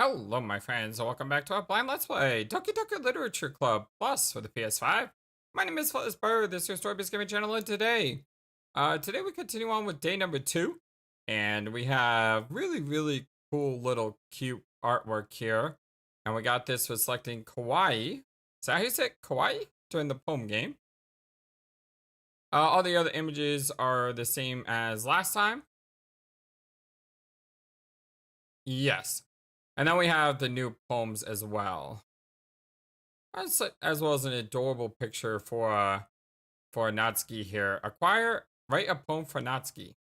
Hello, my friends, and welcome back to our blind Let's Play Doki Doki Literature Club Plus for the PS5. My name is FlightlessBird, this is your story-based gaming channel, and today we continue on with day number 2, and we have really cool little cute artwork here, and we got this with selecting kawaii. Is that how you say it? Kawaii? During the poem game. All the other images are the same as last time. Yes. And then we have the new poems as well. As well as an adorable picture for Natsuki here. Write a poem for Natsuki.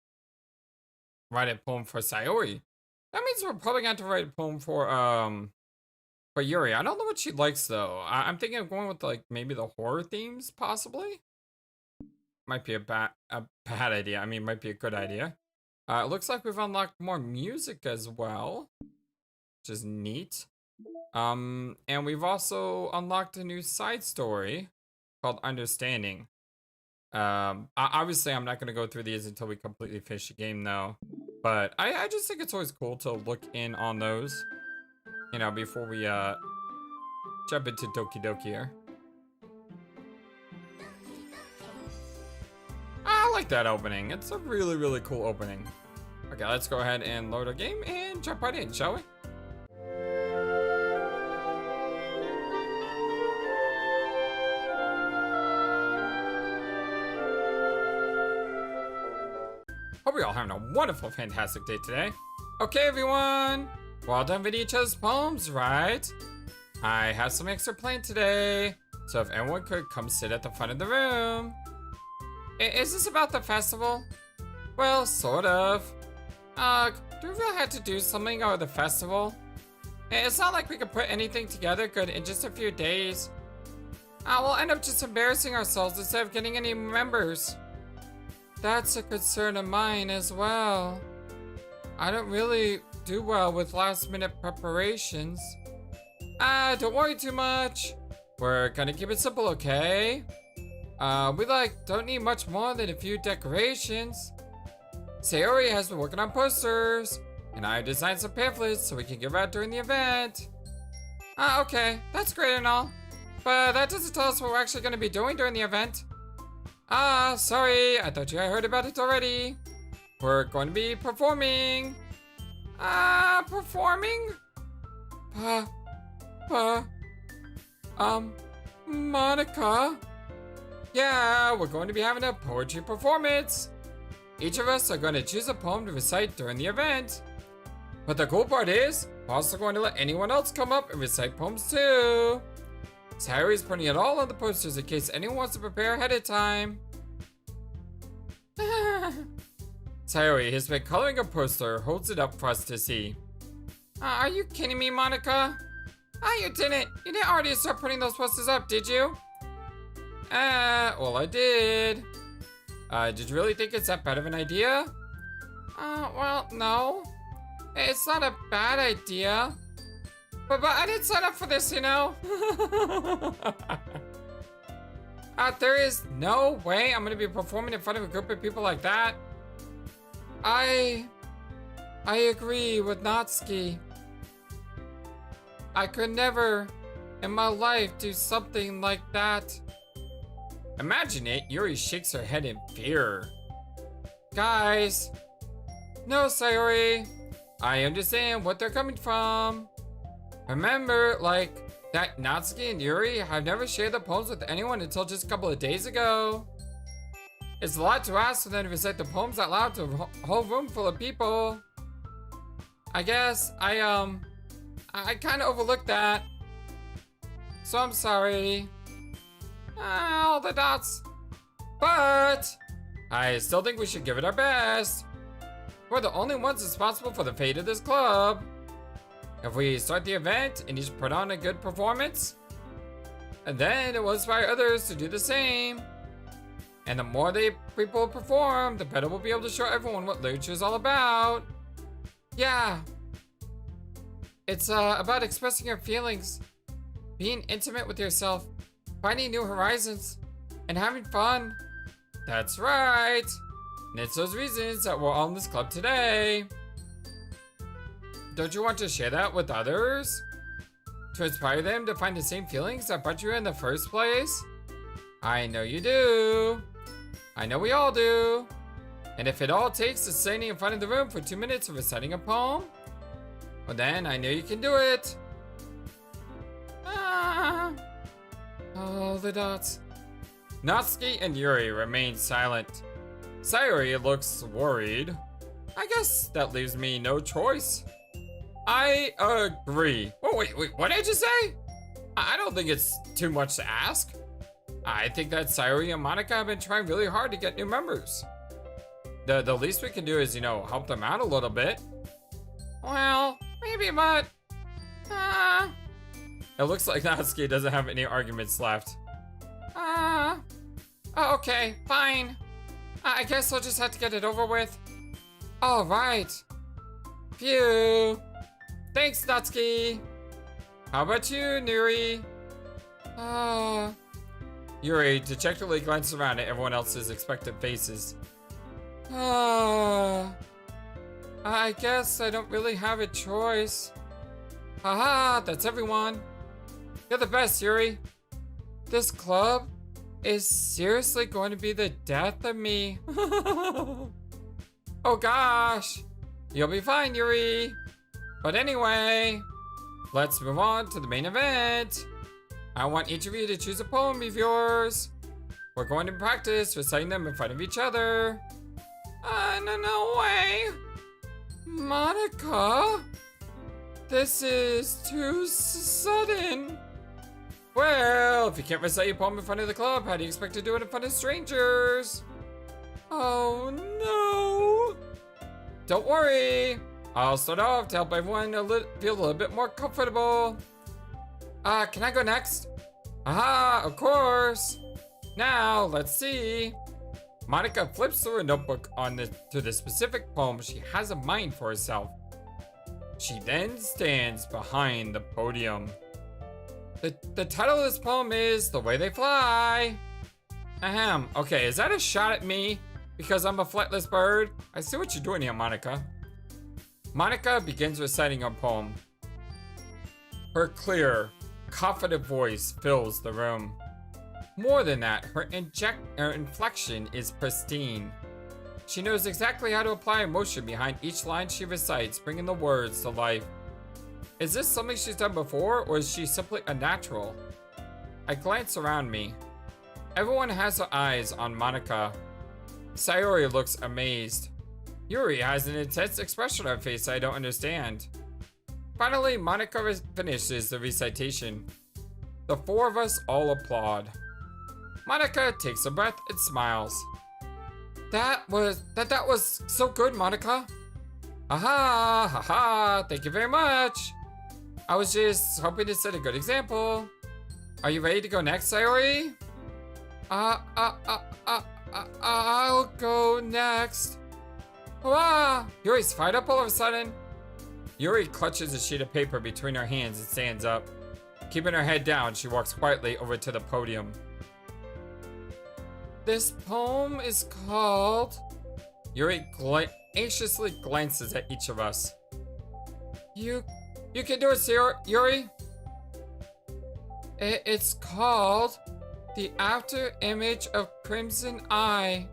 Write a poem for Sayori. That means we're probably going to write a poem for Yuri. I don't know what she likes though. I'm thinking of going with like maybe the horror themes possibly. Might be a bad idea. I mean, might be a good idea. It looks like we've unlocked more music as well, which is neat. And we've also unlocked a new side story called Understanding. Obviously I'm not going to go through these until we completely finish the game though. But I just think it's always cool to look in on those, you know, before we jump into Doki Doki here. I like that opening. It's a really cool opening. Okay, let's go ahead and load our game and jump right in, shall we? Hope you're all having a wonderful, fantastic day today. Okay, everyone. We're all done with each other's poems, right? I have some extra planned today, so if everyone could come sit at the front of the room. Is this about the festival? Well, sort of. Do we really have to do something over the festival? It's not like we could put anything together good in just a few days. We'll end up just embarrassing ourselves instead of getting any members. That's a concern of mine as well. I don't really do well with last-minute preparations. Don't worry too much. We're gonna keep it simple, okay? We don't need much more than a few decorations. Sayori has been working on posters, and I designed some pamphlets so we can give out during the event. Okay, that's great and all, but that doesn't tell us what we're actually gonna be doing during the event. Sorry, I thought you had heard about it already. We're going to be performing. Performing? Monika? Yeah, we're going to be having a poetry performance. Each of us are going to choose a poem to recite during the event. But the cool part is, we're also going to let anyone else come up and recite poems too. Sayori's putting it all on the posters in case anyone wants to prepare ahead of time. Sayori has been coloring a poster, holds it up for us to see. Are you kidding me, Monika? You didn't. You didn't already start putting those posters up, did you? Well, I did. Did you really think it's that bad of an idea? Well, no. It's not a bad idea. But I didn't sign up for this, you know? There is no way I'm gonna be performing in front of a group of people like that. I agree with Natsuki. I could never in my life do something like that. Imagine it, Yuri shakes her head in fear. Guys. No, Sayori. I understand what they're coming from. Remember, that Natsuki and Yuri have never shared the poems with anyone until just a couple of days ago. It's a lot to ask for them to recite the poems out loud to a whole room full of people. I guess I kind of overlooked that. So I'm sorry. All the dots. But I still think we should give it our best. We're the only ones responsible for the fate of this club. If we start the event and each put on a good performance, and then it will inspire others to do the same. And the more people perform, the better we'll be able to show everyone what literature is all about. Yeah. It's about expressing your feelings, being intimate with yourself, finding new horizons, and having fun. That's right. And it's those reasons that we're all in this club today. don't you want to share that with others? To inspire them to find the same feelings that brought you in the first place? I know you do. I know we all do. And if it all takes is standing in front of the room for 2 minutes of reciting a poem, well then I know you can do it. All the dots. Natsuki and Yuri remain silent. Sayori looks worried. I guess that leaves me no choice. I agree. Oh, wait, what did I just say? I don't think it's too much to ask. I think that Sayori and Monika have been trying really hard to get new members. The least we can do is, help them out a little bit. Well, maybe, but... It looks like Natsuki doesn't have any arguments left. Oh, okay, fine. I guess I'll just have to get it over with. All right. Phew. Thanks, Natsuki. How about you, Yuri? Yuri dejectedly glances around at everyone else's expectant faces. I guess I don't really have a choice. Haha, that's everyone. You're the best, Yuri. This club is seriously going to be the death of me. Oh gosh. You'll be fine, Yuri. But anyway, let's move on to the main event. I want each of you to choose a poem of yours. We're going to practice reciting them in front of each other. No way. Monika? This is too sudden. Well, if you can't recite your poem in front of the club, how do you expect to do it in front of strangers? Oh no. Don't worry. I'll start off to help everyone feel a little bit more comfortable. Can I go next? Aha, of course. Now, let's see. Monika flips through a notebook to the specific poem she has in mind for herself. She then stands behind the podium. The title of this poem is The Way They Fly. Ahem. Okay, is that a shot at me? Because I'm a flightless bird? I see what you're doing here, Monika. Monika begins reciting her poem. Her clear, confident voice fills the room. More than that, her inflection is pristine. She knows exactly how to apply emotion behind each line she recites, bringing the words to life. Is this something she's done before, or is she simply a natural? I glance around me. Everyone has their eyes on Monika. Sayori looks amazed. Yuri has an intense expression on her face I don't understand. Finally, Monika finishes the recitation. The four of us all applaud. Monika takes a breath and smiles. That was so good, Monika. Aha, haha, thank you very much. I was just hoping to set a good example. Are you ready to go next, Sayori? I'll go next. Wow, Yuri's fired up all of a sudden. Yuri clutches a sheet of paper between her hands and stands up. Keeping her head down, she walks quietly over to the podium. This poem is called... Yuri anxiously glances at each of us. You can do it, Yuri. It's called The After Image of Crimson Eye.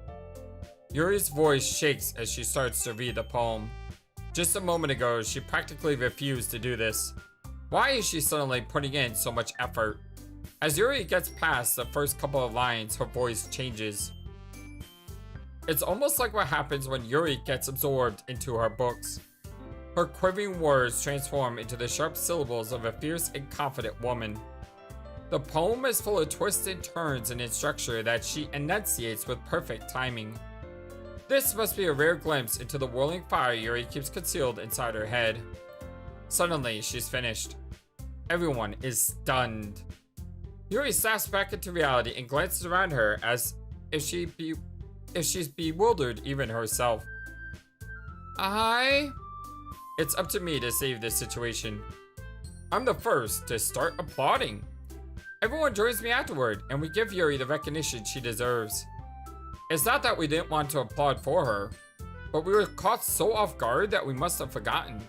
Yuri's voice shakes as she starts to read the poem. Just a moment ago, she practically refused to do this. Why is she suddenly putting in so much effort? As Yuri gets past the first couple of lines, her voice changes. It's almost like what happens when Yuri gets absorbed into her books. Her quivering words transform into the sharp syllables of a fierce and confident woman. The poem is full of twists and turns in its structure that she enunciates with perfect timing. This must be a rare glimpse into the whirling fire Yuri keeps concealed inside her head. Suddenly, she's finished. Everyone is stunned. Yuri snaps back into reality and glances around her as if she's bewildered even herself. It's up to me to save this situation. I'm the first to start applauding. Everyone joins me afterward, and we give Yuri the recognition she deserves. It's not that we didn't want to applaud for her, but we were caught so off guard that we must have forgotten.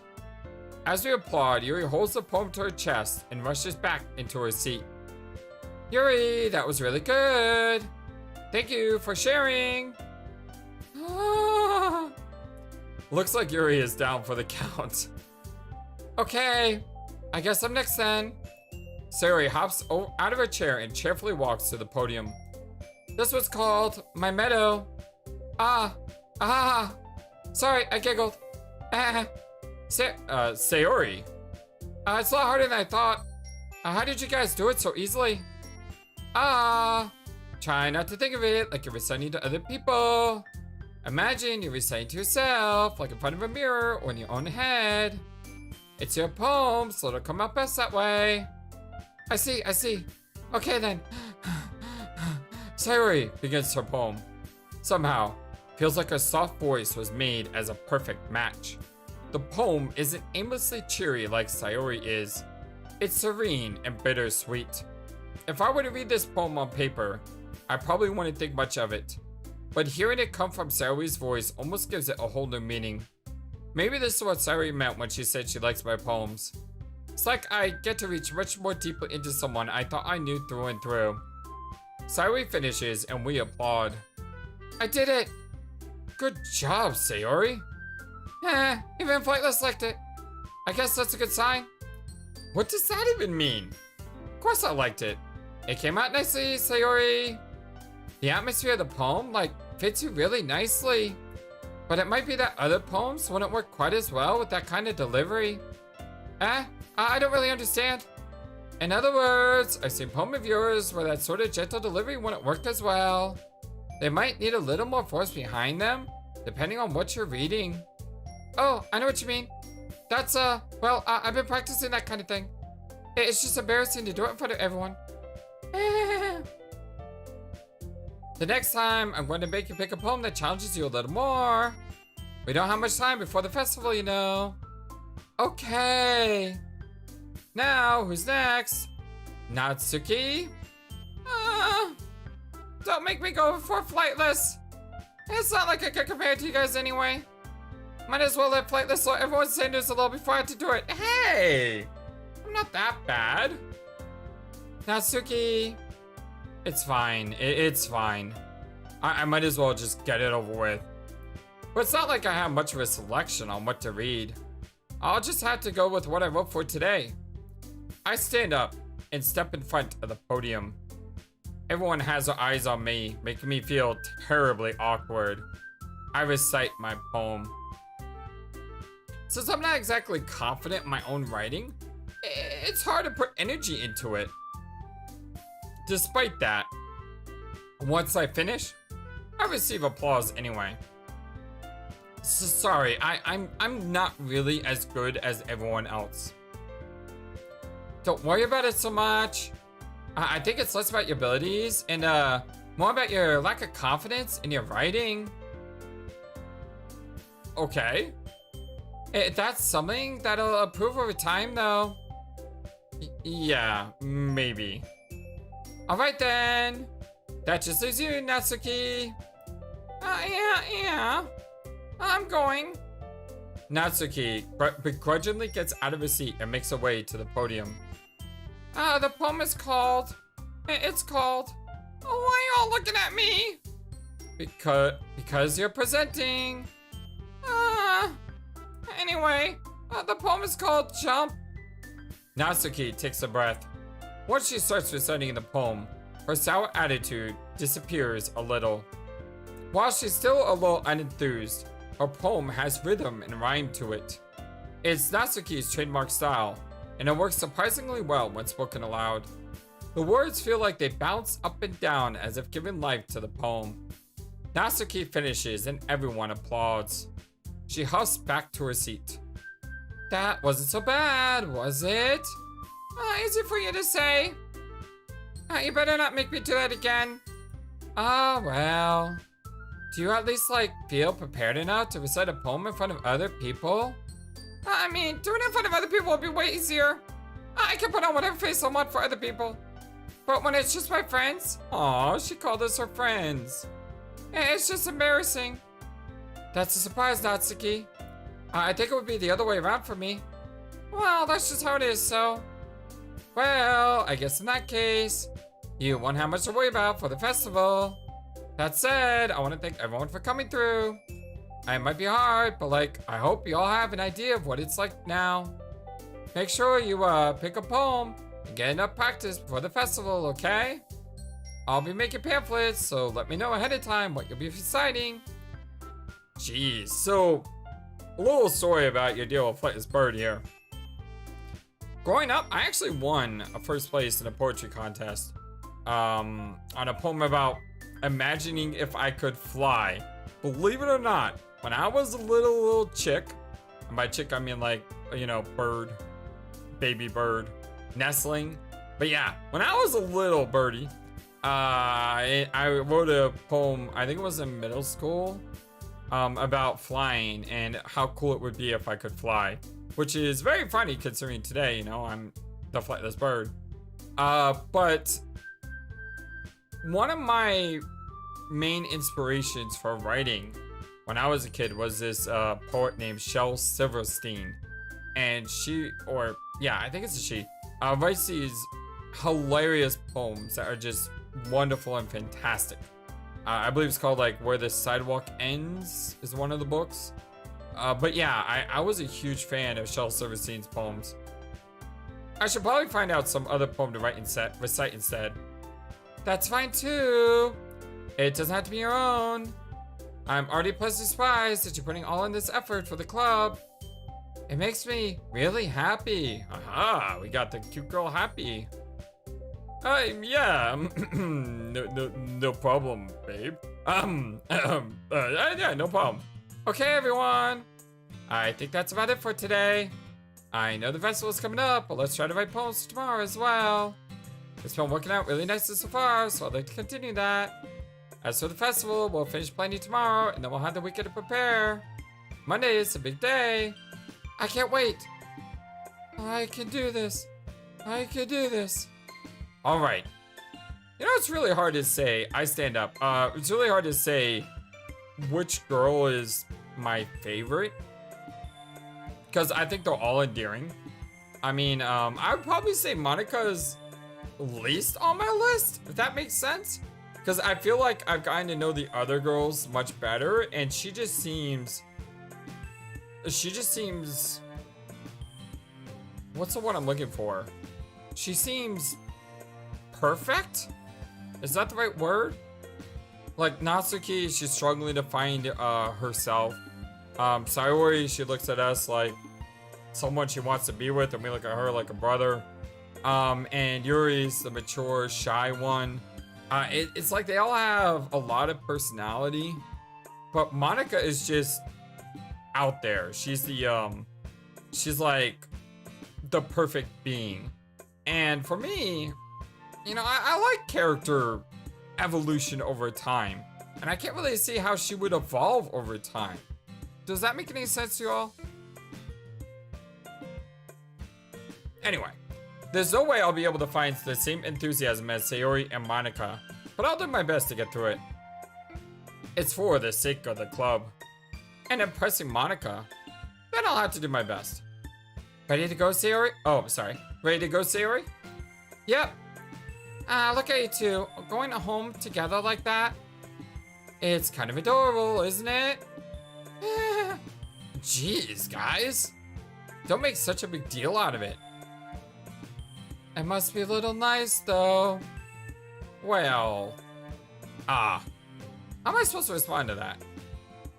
As we applaud, Yuri holds the poem to her chest and rushes back into her seat. Yuri, that was really good. Thank you for sharing. Looks like Yuri is down for the count. Okay, I guess I'm next then. Sayori hops out of her chair and cheerfully walks to the podium. This was called My Meadow. Sorry, I giggled. Sayori. It's a lot harder than I thought. How did you guys do it so easily? Try not to think of it like you're reciting to other people. Imagine you're reciting to yourself, like in front of a mirror or in your own head. It's your poem, so it'll come out best that way. I see. Okay then. Sayori begins her poem. Somehow, feels like her soft voice was made as a perfect match. The poem isn't aimlessly cheery like Sayori is. It's serene and bittersweet. If I were to read this poem on paper, I probably wouldn't think much of it. But hearing it come from Sayori's voice almost gives it a whole new meaning. Maybe this is what Sayori meant when she said she likes my poems. It's like I get to reach much more deeply into someone I thought I knew through and through. Sayori finishes and we applaud. I did it! Good job, Sayori. Even Flightless liked it. I guess that's a good sign. What does that even mean? Of course I liked it. It came out nicely, Sayori. The atmosphere of the poem, fits you really nicely. But it might be that other poems wouldn't work quite as well with that kind of delivery. I don't really understand. In other words, I've seen poems of yours where that sort of gentle delivery wouldn't work as well. They might need a little more force behind them, depending on what you're reading. Oh, I know what you mean. That's, I've been practicing that kind of thing. It's just embarrassing to do it in front of everyone. The next time, I'm going to make you pick a poem that challenges you a little more. We don't have much time before the festival, you know. Okay. Now, who's next? Natsuki? Don't make me go for Flightless. It's not like I can compare it to you guys anyway. Might as well let Flightless so everyone's saying this a little before I have to do it. Hey! I'm not that bad. Natsuki. It's fine. It's fine. I might as well just get it over with. But it's not like I have much of a selection on what to read. I'll just have to go with what I wrote for today. I stand up and step in front of the podium. Everyone has their eyes on me, making me feel terribly awkward. I recite my poem. Since I'm not exactly confident in my own writing, it's hard to put energy into it. Despite that, once I finish, I receive applause anyway. So sorry, I'm not really as good as everyone else. Don't worry about it so much. I think it's less about your abilities and more about your lack of confidence in your writing. Okay. That's something that'll improve over time though. Yeah, maybe. Alright then. That just leaves you, Natsuki. Yeah. I'm going. Natsuki begrudgingly gets out of her seat and makes her way to the podium. The poem is called... It's called... Why are y'all looking at me? Because you're presenting. Anyway, the poem is called Jump. Natsuki takes a breath. Once she starts reciting the poem, her sour attitude disappears a little. While she's still a little unenthused, her poem has rhythm and rhyme to it. It's Natsuki's trademark style, and it works surprisingly well when spoken aloud. The words feel like they bounce up and down as if giving life to the poem. Natsuki finishes and everyone applauds. She huffs back to her seat. That wasn't so bad, was it? Easy for you to say. You better not make me do that again. Well. Do you at least, feel prepared enough to recite a poem in front of other people? I mean, doing it in front of other people would be way easier. I can put on whatever face I want for other people. But when it's just my friends? Aw, she called us her friends. It's just embarrassing. That's a surprise, Natsuki. I think it would be the other way around for me. Well, that's just how it is, so. Well, I guess in that case, you won't have much to worry about for the festival. That said, I want to thank everyone for coming through. It might be hard, but like, I hope you all have an idea of what it's like now. Make sure you pick a poem and get enough practice before the festival, okay? I'll be making pamphlets, so let me know ahead of time what you'll be reciting. Jeez, so a little story about your deal with FlightlessBird here. Growing up, I actually won a first place in a poetry contest on a poem about imagining if I could fly. Believe it or not, when I was a little chick, and by chick I mean like, you know, bird, baby bird, nestling. But yeah, when I was a little birdie, I wrote a poem, I think it was in middle school, about flying and how cool it would be if I could fly. Which is very funny considering today, you know, I'm the flightless bird. But one of my main inspirations for writing when I was a kid was this poet named Shel Silverstein. And I think it's a she, writes these hilarious poems that are just wonderful and fantastic. I believe it's called like Where the Sidewalk Ends is one of the books. But yeah, I was a huge fan of Shel Silverstein's poems. I should probably find out some other poem to recite instead. That's fine too. It doesn't have to be your own. I'm already pleasantly surprised that you're putting all in this effort for the club. It makes me really happy. Aha, we got the cute girl happy. Yeah, no problem, babe. Yeah, no problem. Okay, everyone. I think that's about it for today. I know the festival is coming up, but let's try to write poems for tomorrow as well. It's been working out really nicely so far, so I'd like to continue that. As for the festival, we'll finish planning tomorrow, and then we'll have the weekend to prepare. Monday is a big day. I can't wait. I can do this. I can do this. All right. You know, it's really hard to say. I stand up. It's really hard to say which girl is my favorite, because I think they're all endearing. I mean, I would probably say Monika is least on my list, if that makes sense, because I feel like I've gotten to know the other girls much better, and she just seems, what's the word I'm looking for? She seems perfect? Is that the right word? Like Natsuki, she's struggling to find herself. Sayori, she looks at us like someone she wants to be with, and we look at her like a brother. And Yuri's the mature, shy one. It's like they all have a lot of personality, but Monika is just out there. She's she's like the perfect being. And for me, you know, I like character evolution over time, and I can't really see how she would evolve over time. Does that make any sense to you all? Anyway, there's no way I'll be able to find the same enthusiasm as Sayori and Monika, but I'll do my best to get through it. It's for the sake of the club. And impressing Monika, then I'll have to do my best. Ready to go, Sayori? Oh, sorry. Ready to go, Sayori? Yep. Look at you two, going home together like that. It's kind of adorable, isn't it? Jeez, guys. Don't make such a big deal out of it. It must be a little nice, though. Well, how am I supposed to respond to that?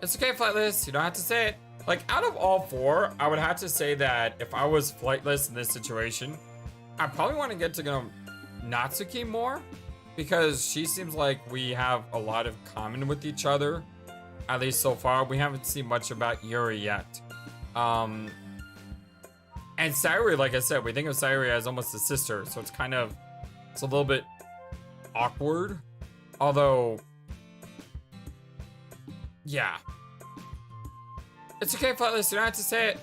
It's okay, Flightless, you don't have to say it. Like, out of all four, I would have to say that if I was Flightless in this situation, I probably want to get to know Natsuki more, because she seems like we have a lot of common with each other, at least so far. We haven't seen much about Yuri yet. And Sayori, like I said, we think of Sayori as almost a sister, so it's a little bit awkward. Although, yeah. It's okay, Flightless, you don't have to say it.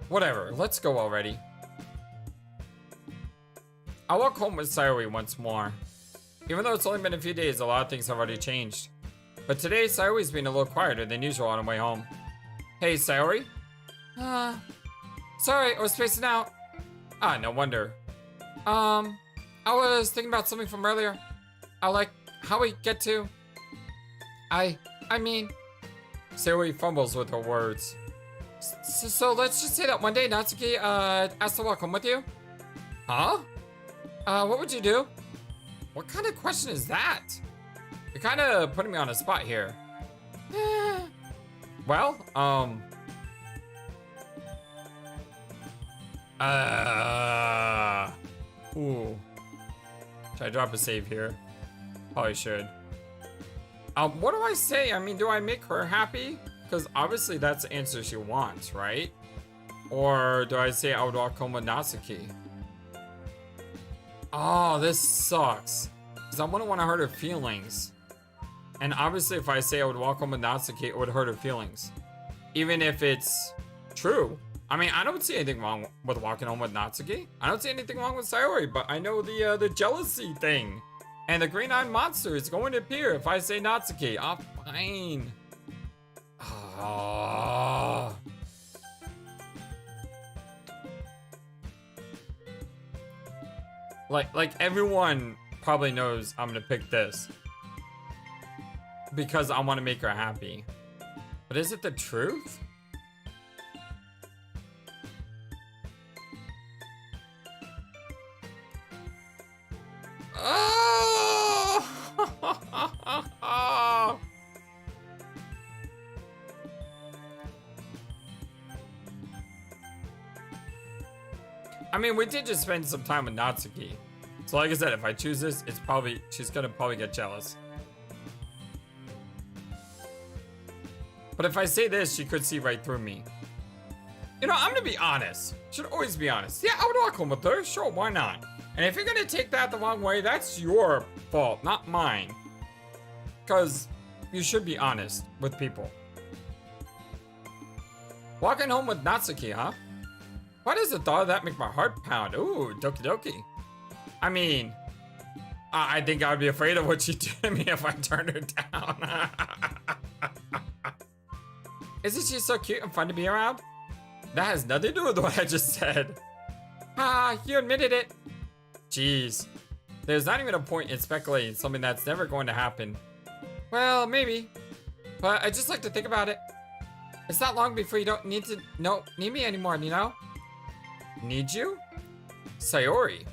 Whatever, let's go already. I walk home with Sayori once more. Even though it's only been a few days, a lot of things have already changed. But today, Sayori's been a little quieter than usual on her way home. Hey, Sayori? Sorry, I was spacing out. Ah, no wonder. I was thinking about something from earlier. Like how we get to. I mean, Sayori fumbles with her words. So let's just say that one day Natsuki asked to walk home with you. Huh? What would you do? What kind of question is that? You're kind of putting me on a spot here. Well, ooh. Should I drop a save here? Probably should. What do I say? I mean, do I make her happy? Because obviously that's the answer she wants, right? Or do I say I would walk home with Natsuki? Oh, this sucks. Because I wouldn't want to hurt her feelings. And obviously if I say I would walk home with Natsuki, it would hurt her feelings. Even if it's true. I mean, I don't see anything wrong with walking home with Natsuki. I don't see anything wrong with Sayori, but I know the jealousy thing. And the green-eyed monster is going to appear if I say Natsuki. Oh, fine. Oh. Like everyone probably knows I'm gonna pick this. Because I want to make her happy. But is it the truth? Oh! I mean, we did just spend some time with Natsuki. So like I said, if I choose this, it's probably, she's gonna probably get jealous. But if I say this, she could see right through me. You know, I'm gonna be honest. Should always be honest. Yeah, I would walk home with her. Sure, why not? And if you're gonna take that the wrong way, that's your fault, not mine. Because you should be honest with people. Walking home with Natsuki, huh? Why does the thought of that make my heart pound? Ooh, Doki Doki. I mean, I think I would be afraid of what she'd do to me if I turned her down. Isn't she so cute and fun to be around? That has nothing to do with what I just said. Ah, you admitted it. Jeez. There's not even a point in speculating something that's never going to happen. Well, maybe. But I just like to think about it. It's not long before you don't need me anymore, you know? Need you? Sayori.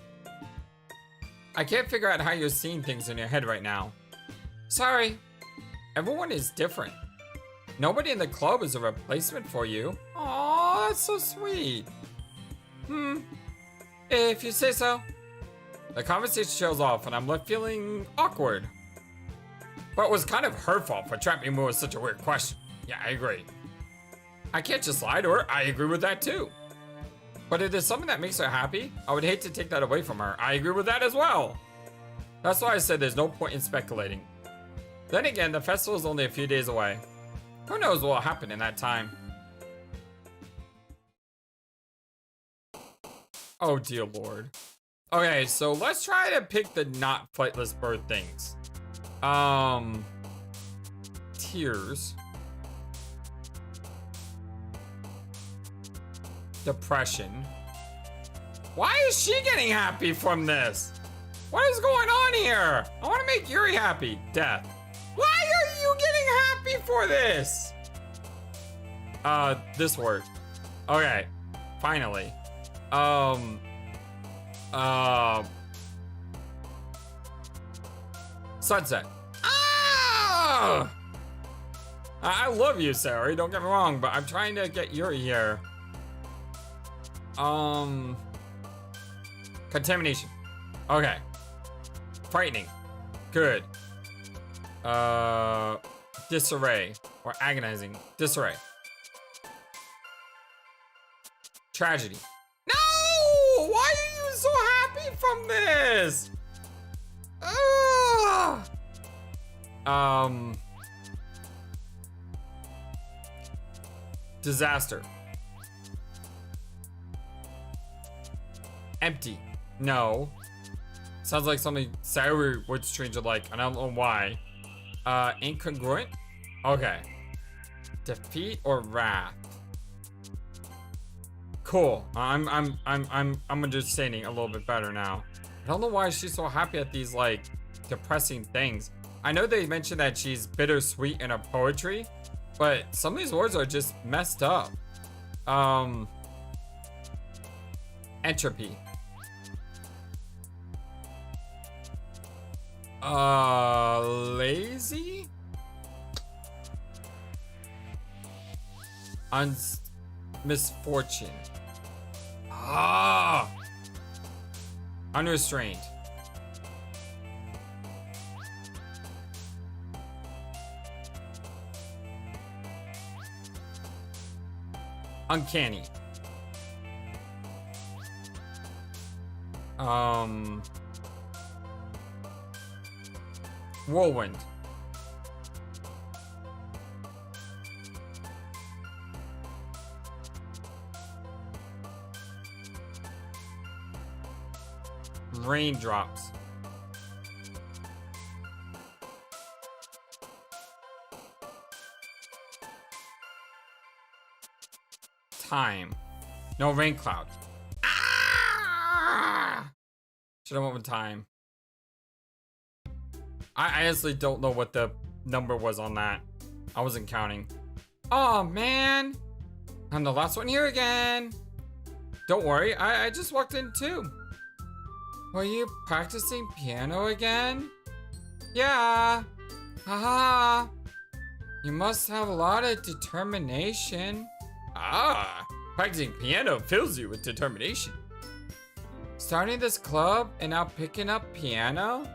I can't figure out how you're seeing things in your head right now. Sorry. Everyone is different. Nobody in the club is a replacement for you. Aw, that's so sweet. If you say so. The conversation trails off and I'm left feeling awkward. But it was kind of her fault for trapping me with such a weird question. Yeah, I agree. I can't just lie to her. I agree with that too. But if there's something that makes her happy, I would hate to take that away from her. I agree with that as well. That's why I said there's no point in speculating. Then again, the festival is only a few days away. Who knows what will happen in that time? Oh dear lord. Okay, so let's try to pick the not FlightlessBird things. Tears. Depression. Why is she getting happy from this? What is going on here? I want to make Yuri happy. Death. Why are you getting happy for this? This worked. Okay, finally. Sunset. Ah! I love you, Sayori, don't get me wrong, but I'm trying to get Yuri here. Contamination. Okay. Frightening. Good. Disarray. Or agonizing. Disarray. Tragedy. No! Why are you so happy from this? Disaster. Empty. No. Sounds like something Sayori would stranger like. I don't know why. Incongruent? Okay. Defeat or wrath? Cool. I'm understanding a little bit better now. I don't know why she's so happy at these like depressing things. I know they mentioned that she's bittersweet in her poetry, but some of these words are just messed up. Entropy. Lazy? Misfortune. Ah! Unrestrained. Uncanny. Whirlwind. Raindrops. Time. No, rain cloud. Ah! Should have went with time. I honestly don't know what the number was on that. I wasn't counting. Oh man, I'm the last one here again. Don't worry, I just walked in too. Were you practicing piano again? Yeah. Haha. You must have a lot of determination. Ah, practicing piano fills you with determination. Starting this club and now picking up piano?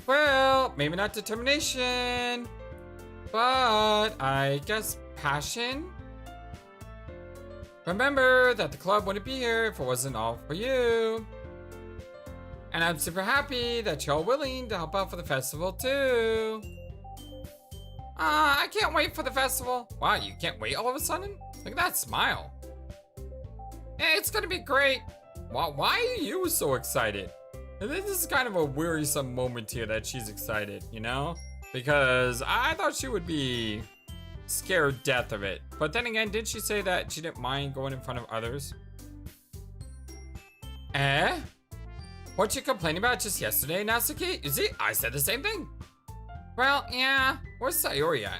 Well, maybe not determination, but I guess passion? Remember that the club wouldn't be here if it wasn't all for you. And I'm super happy that you're all willing to help out for the festival too. I can't wait for the festival. Wow, you can't wait all of a sudden? Look at that smile. It's gonna be great. Why are you so excited? This is kind of a wearisome moment here that she's excited, you know? Because I thought she would be scared death of it. But then again, didn't she say that she didn't mind going in front of others? What you complaining about just yesterday, Natsuki? You see, I said the same thing. Well, yeah. Where's Sayori at?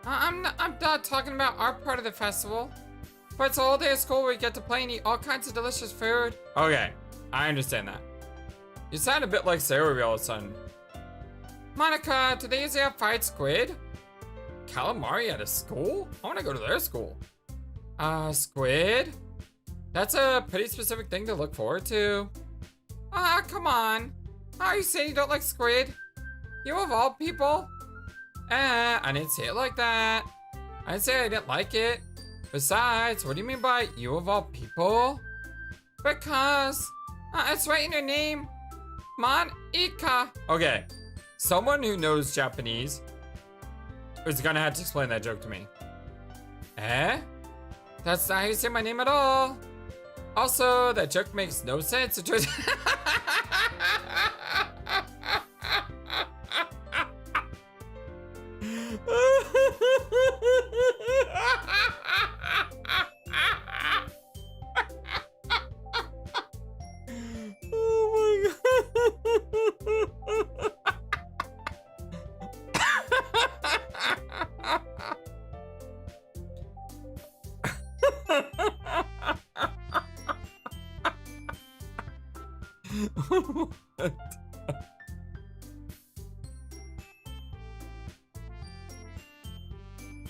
I'm not talking about our part of the festival. But it's a whole day of school where we get to play and eat all kinds of delicious food. Okay, I understand that. You sound a bit like Sayori all of a sudden. Monika, do they usually have fried squid? Calamari at a school? I want to go to their school. Squid? That's a pretty specific thing to look forward to. Come on. How are you saying you don't like squid? You of all people? I didn't say it like that. I didn't say I didn't like it. Besides, what do you mean by you of all people? Because it's right in your name. Monika. Okay, someone who knows Japanese is gonna have to explain that joke to me. That's not how you say my name at all. Also, that joke makes no sense. It just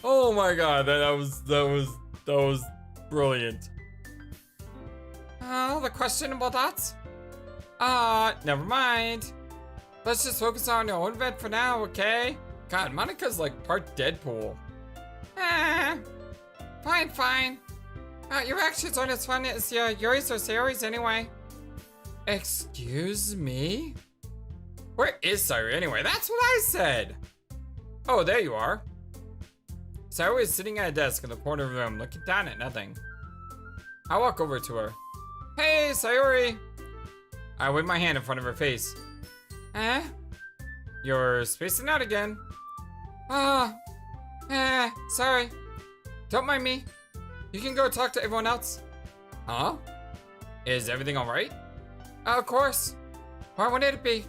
Oh my god, that was brilliant. The questionable dots? Never mind. Let's just focus on your own event for now, okay? God, Monika's like part Deadpool. Fine. Your actions aren't as fun as Yuri's or Sayori's anyway. Excuse me? Where is Sayori anyway? That's what I said! Oh, there you are. Sayori is sitting at a desk in the corner of the room, looking down at nothing. I walk over to her. Hey, Sayori! I wave my hand in front of her face. You're spacing out again. Sorry. Don't mind me. You can go talk to everyone else. Huh? Is everything alright? Of course. Why wouldn't it be?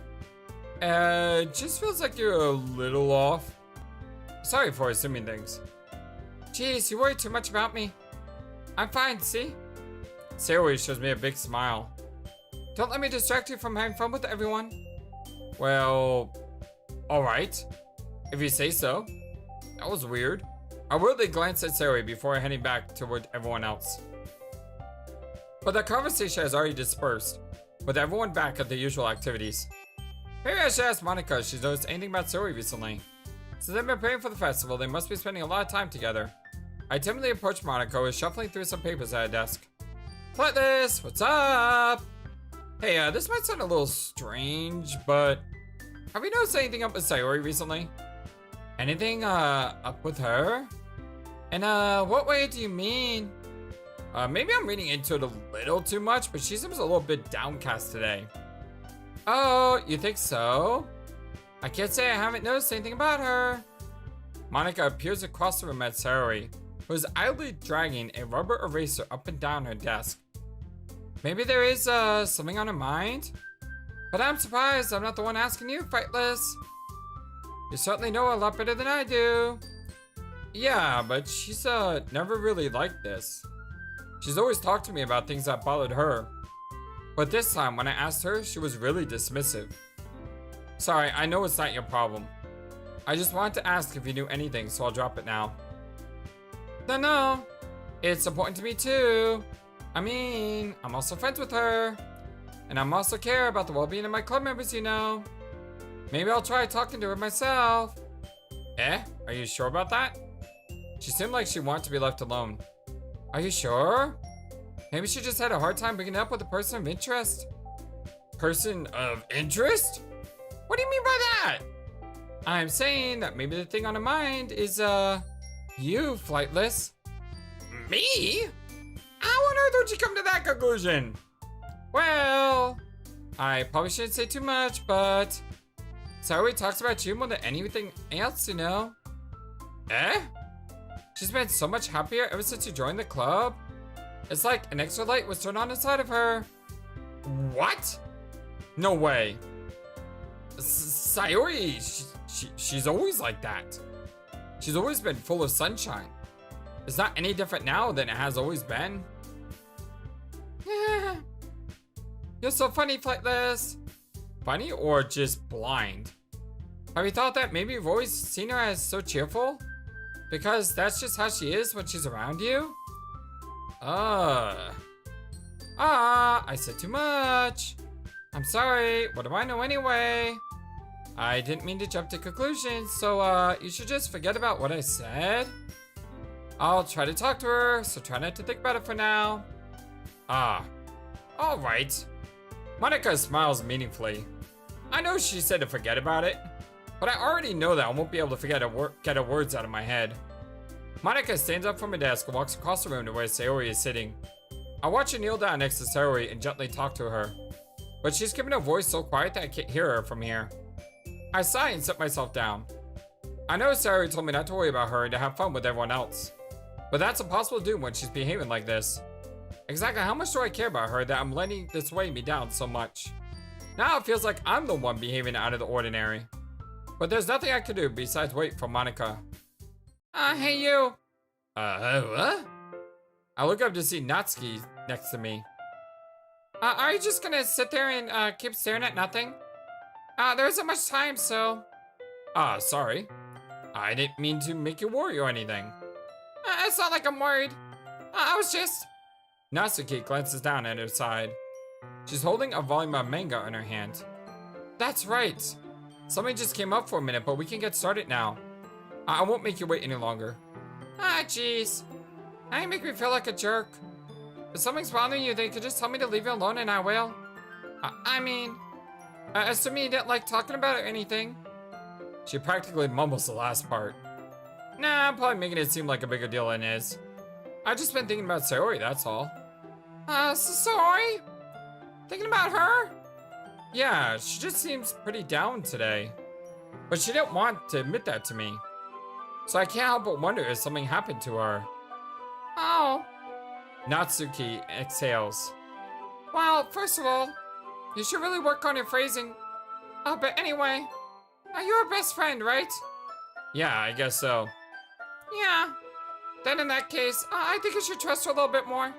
Just feels like you're a little off. Sorry for assuming things. Jeez, you worry too much about me. I'm fine, see? Sayori shows me a big smile. Don't let me distract you from having fun with everyone. Well, alright. If you say so. That was weird. I weirdly glanced at Sayori before heading back toward everyone else. But the conversation has already dispersed, with everyone back at the usual activities. Maybe I should ask Monika if she's noticed anything about Sayori recently. Since they've been preparing for the festival, they must be spending a lot of time together. I timidly approached Monika, who was shuffling through some papers at a desk. Flightless, what's up? Hey, this might sound a little strange, but have you noticed anything up with Sayori recently? Anything, up with her? And, what way do you mean? Maybe I'm reading into it a little too much, but she seems a little bit downcast today. Oh, you think so? I can't say I haven't noticed anything about her. Monika appears across the room at Sayori, who is idly dragging a rubber eraser up and down her desk. Maybe there is, something on her mind? But I'm surprised I'm not the one asking you, Flightless. You certainly know a lot better than I do. Yeah, but she's, never really liked this. She's always talked to me about things that bothered her. But this time, when I asked her, she was really dismissive. Sorry, I know it's not your problem. I just wanted to ask if you knew anything, so I'll drop it now. No. It's important to me too. I mean, I'm also friends with her. And I'm also care about the well-being of my club members, you know. Maybe I'll try talking to her myself. Are you sure about that? She seemed like she wanted to be left alone. Are you sure? Maybe she just had a hard time bringing it up with a person of interest. Person of interest? What do you mean by that? I'm saying that maybe the thing on her mind is, you, Flightless. Me? How on earth would you come to that conclusion? Well, I probably shouldn't say too much, but Sayori talks about you more than anything else, you know. She's been so much happier ever since you joined the club. It's like an extra light was turned on inside of her. What? No way. Sayori, she's always like that. She's always been full of sunshine. It's not any different now than it has always been. You're so funny, Flightless. Funny or just blind? Have you thought that maybe you've always seen her as so cheerful? Because that's just how she is when she's around you? I said too much. I'm sorry, what do I know anyway? I didn't mean to jump to conclusions, so you should just forget about what I said. I'll try to talk to her, so try not to think about it for now. Alright. Monika smiles meaningfully. I know she said to forget about it, but I already know that I won't be able to get her words out of my head. Monika stands up from her desk and walks across the room to where Sayori is sitting. I watch her kneel down next to Sayori and gently talk to her, but she's keeping her voice so quiet that I can't hear her from here. I sigh and sit myself down. I know Sayori told me not to worry about her and to have fun with everyone else, but that's impossible to do when she's behaving like this. Exactly how much do I care about her that I'm letting this weigh me down so much? Now it feels like I'm the one behaving out of the ordinary. But there's nothing I can do besides wait for Monika. Hey you! What? I look up to see Natsuki next to me. Are you just gonna sit there and keep staring at nothing? There isn't much time, so... sorry. I didn't mean to make you worry or anything. It's not like I'm worried. I was just... Natsuki glances down at her side. She's holding a volume of manga in her hand. That's right. Something just came up for a minute, but we can get started now. I won't make you wait any longer. Jeez. Now you make me feel like a jerk. If something's bothering you, then you could just tell me to leave you alone and I will. I mean, assuming you didn't like talking about it or anything. She practically mumbles the last part. Nah, I'm probably making it seem like a bigger deal than it is. I've just been thinking about Sayori, that's all. Sayori? Thinking about her? Yeah, she just seems pretty down today. But she didn't want to admit that to me. So I can't help but wonder if something happened to her. Oh. Natsuki exhales. Well, first of all, you should really work on your phrasing. But anyway, you're her best friend, right? Yeah, I guess so. Yeah. Then in that case, I think you should trust her a little bit more.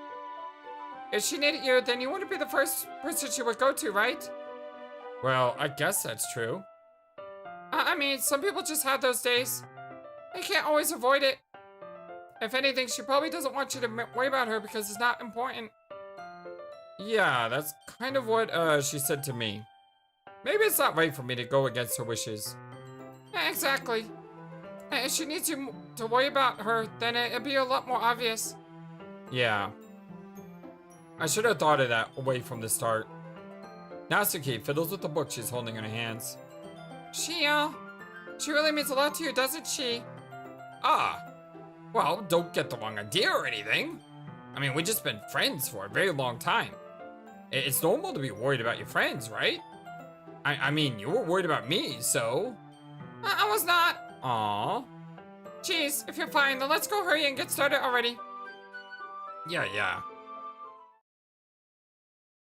If she needed you, then you wouldn't be the first person she would go to, right? Well, I guess that's true. I mean, some people just have those days. They can't always avoid it. If anything, she probably doesn't want you to worry about her because it's not important. Yeah, that's kind of what she said to me. Maybe it's not right for me to go against her wishes. Yeah, exactly. If she needs you to worry about her, then it'd be a lot more obvious. Yeah. I should have thought of that away from the start. Natsuki fiddles with the book she's holding in her hands. She really means a lot to you, doesn't she? Well, don't get the wrong idea or anything. I mean, we've just been friends for a very long time. It's normal to be worried about your friends, right? I mean, you were worried about me, so... I was not. Aww. Jeez, if you're fine, then let's go hurry and get started already. Yeah.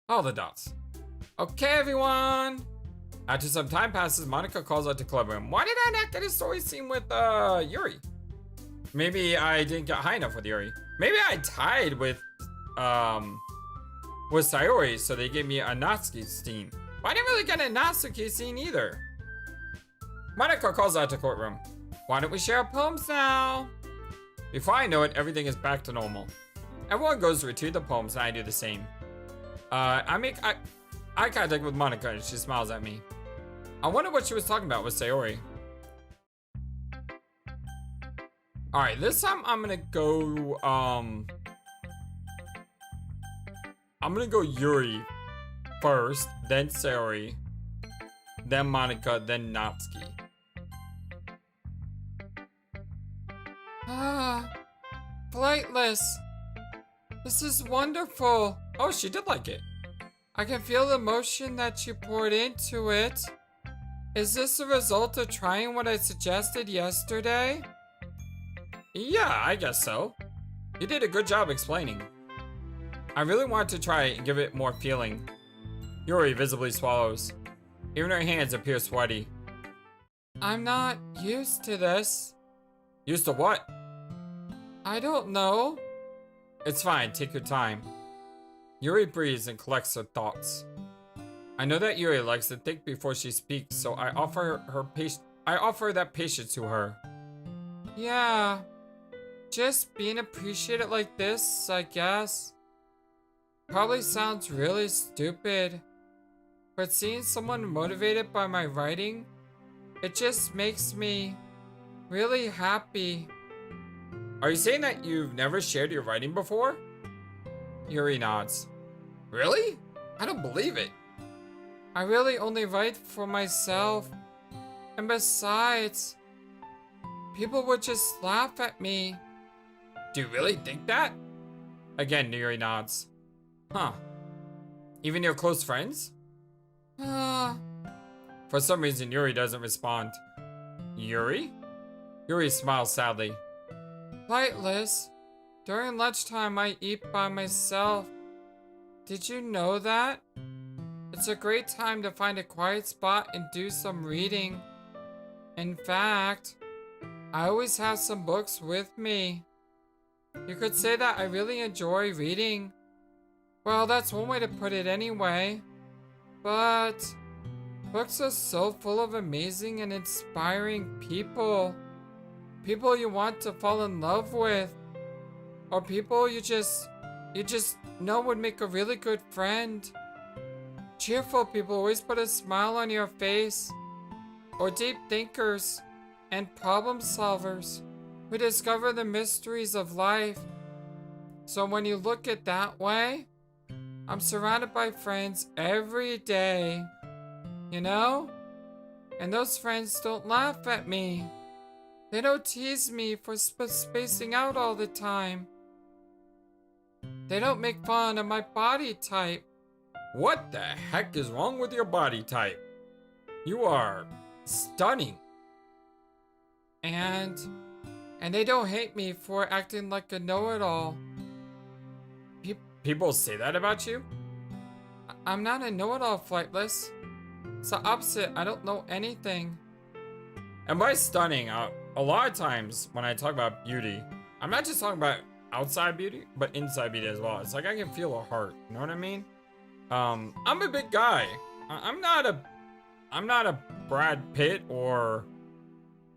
All the dots. Okay, everyone. After some time passes, Monika calls out to club room. Why did I not get a story scene with Yuri? Maybe I didn't get high enough with Yuri. Maybe I tied with Sayori, so they gave me a Natsuki scene. But I didn't really get a Natsuki scene either. Monika calls out to courtroom. Why don't we share our poems now? Before I know it, everything is back to normal. Everyone goes to retrieve the poems and I do the same. I make eye contact with Monika and she smiles at me. I wonder what she was talking about with Sayori. Alright, this time I'm gonna go, I'm gonna go Yuri first, then Sayori, then Monika, then Natsuki. Flightless. This is wonderful. Oh, she did like it. I can feel the emotion that you poured into it. Is this a result of trying what I suggested yesterday? Yeah, I guess so. You did a good job explaining. I really want to try and give it more feeling. Yuri visibly swallows. Even her hands appear sweaty. I'm not used to this. Used to what? I don't know. It's fine, take your time. Yuri breathes and collects her thoughts. I know that Yuri likes to think before she speaks, so I offer that patience to her. Yeah. Just being appreciated like this, I guess. Probably sounds really stupid. But seeing someone motivated by my writing, it just makes me really happy. Are you saying that you've never shared your writing before? Yuri nods. Really? I don't believe it. I really only write for myself. And besides, people would just laugh at me. Do you really think that? Again, Yuri nods. Huh. Even your close friends? For some reason, Yuri doesn't respond. Yuri? Yuri smiles sadly. Flightless. During lunchtime, I eat by myself. Did you know that? It's a great time to find a quiet spot and do some reading. In fact, I always have some books with me. You could say that I really enjoy reading. Well, that's one way to put it anyway. But books are so full of amazing and inspiring people. People you want to fall in love with. Or people you just know would make a really good friend. Cheerful people always put a smile on your face. Or deep thinkers and problem solvers who discover the mysteries of life. So when you look at that way, I'm surrounded by friends every day. You know? And those friends don't laugh at me. They don't tease me for spacing out all the time. They don't make fun of my body type. What the heck is wrong with your body type? You are stunning. And they don't hate me for acting like a know-it-all. people say that about you? I'm not a know-it-all, Flightless. It's the opposite. I don't know anything. And by stunning, a lot of times when I talk about beauty, I'm not just talking about outside beauty, but inside beauty as well. It's like I can feel a heart. You know what I mean? I'm a big guy. I'm not a Brad Pitt or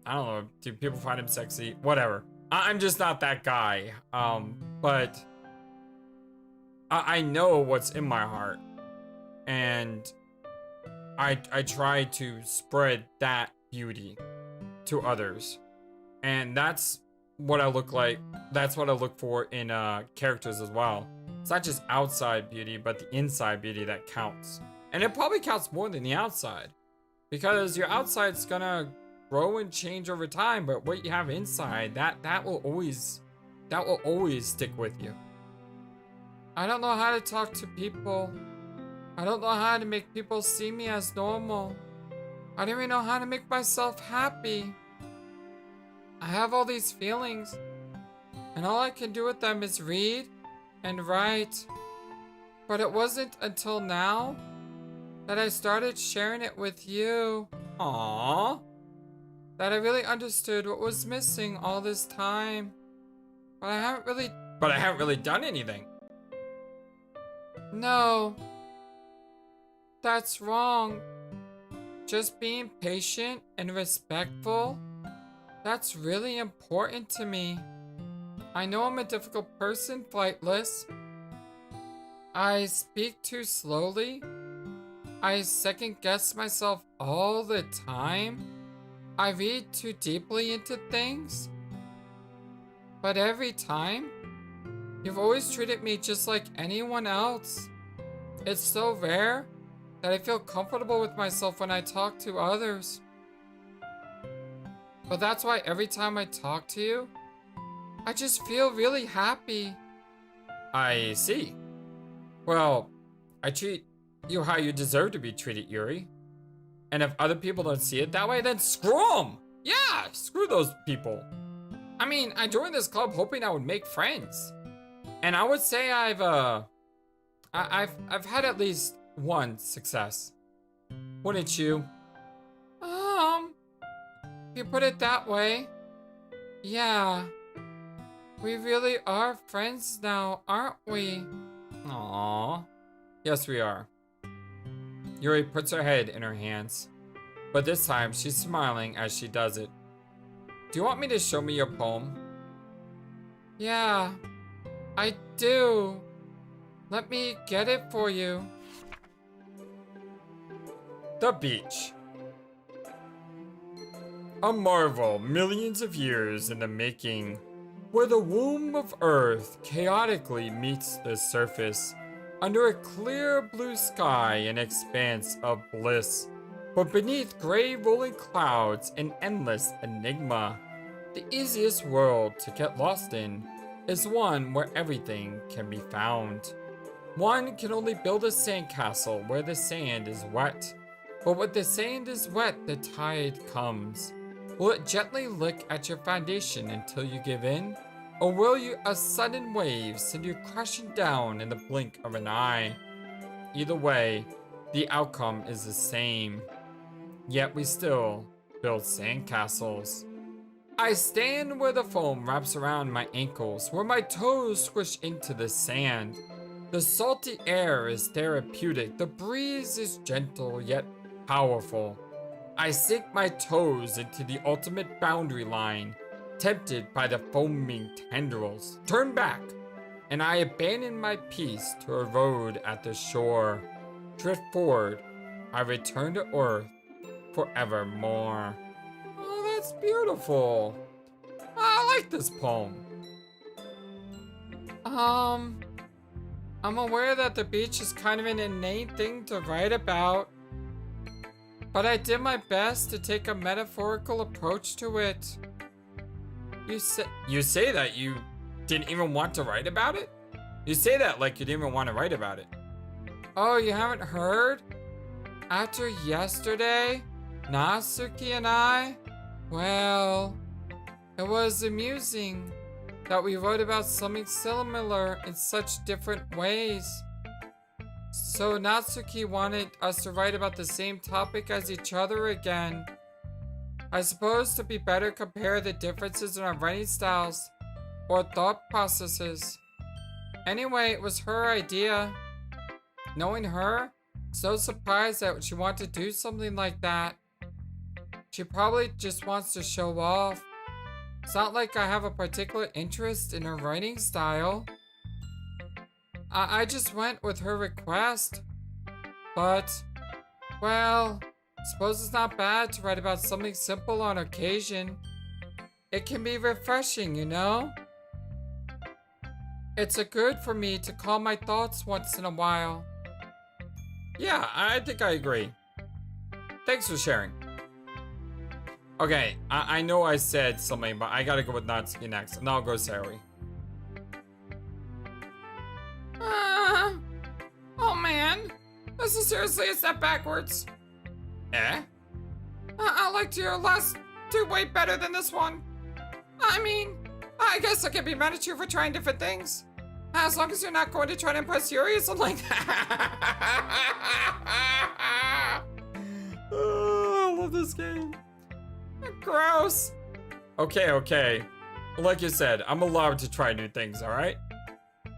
I don't know. Do people find him sexy? Whatever. I'm just not that guy. But I know what's in my heart, and I try to spread that beauty to others, and that's what I look like. That's what I look for in characters as well. It's not just outside beauty, but the inside beauty that counts, and it probably counts more than the outside, because your outside's gonna grow and change over time, but what you have inside, that will always stick with you. I don't know how to talk to people. I don't know how to make people see me as normal. I don't even know how to make myself happy. I have all these feelings, and all I can do with them is read and write. But it wasn't until now that I started sharing it with you. Aww. That I really understood what was missing all this time. But I haven't really done anything. No. That's wrong. Just being patient and respectful, that's really important to me. I know I'm a difficult person, Flightless. I speak too slowly. I second guess myself all the time. I read too deeply into things. But every time, you've always treated me just like anyone else. It's so rare that I feel comfortable with myself when I talk to others. But that's why every time I talk to you, I just feel really happy. I see. Well, I treat you how you deserve to be treated, Yuri. And if other people don't see it that way, then screw them! Yeah, screw those people. I mean, I joined this club hoping I would make friends. And I would say I've had at least one success. Wouldn't you? If you put it that way, yeah. We really are friends now, aren't we? Aww. Yes, we are. Yuri puts her head in her hands, but this time she's smiling as she does it. Do you want me to show me your poem? Yeah, I do. Let me get it for you. The beach. A marvel millions of years in the making, where the womb of Earth chaotically meets the surface, under a clear blue sky, an expanse of bliss, but beneath gray rolling clouds, an endless enigma. The easiest world to get lost in is one where everything can be found. One can only build a sandcastle where the sand is wet, but when the sand is wet, the tide comes. Will it gently lick at your foundation until you give in? Or will a sudden wave send you crashing down in the blink of an eye? Either way, the outcome is the same. Yet we still build sandcastles. I stand where the foam wraps around my ankles, where my toes squish into the sand. The salty air is therapeutic, the breeze is gentle yet powerful. I sink my toes into the ultimate boundary line, tempted by the foaming tendrils. Turn back, and I abandon my peace to a road at the shore. Drift forward, I return to Earth forevermore. Oh, that's beautiful. I like this poem. I'm aware that the beach is kind of an inane thing to write about, but I did my best to take a metaphorical approach to it. You say that you didn't even want to write about it? You say that like you didn't even want to write about it. Oh, you haven't heard? After yesterday, Natsuki and I, well, it was amusing. that we wrote about something similar in such different ways. So Natsuki wanted us to write about the same topic as each other again. I suppose to be better compare the differences in our writing styles or thought processes. Anyway, it was her idea. Knowing her, so surprised that she wanted to do something like that. She probably just wants to show off. It's not like I have a particular interest in her writing style. I just went with her request. But, well, suppose it's not bad to write about something simple on occasion. It can be refreshing, you know? It's a good for me to calm my thoughts once in a while. Yeah, I think I agree. Thanks for sharing. Okay, I know I said something, but I gotta go with Natsuki next, and I'll go Sayori. Oh man, this is seriously a step backwards. Eh? I liked your last two way better than this one. I mean, I guess I can be mad at you for trying different things. As long as you're not going to try to impress Yuri or something like that. Oh, I love this game. Gross. Okay. Like you said, I'm allowed to try new things, alright?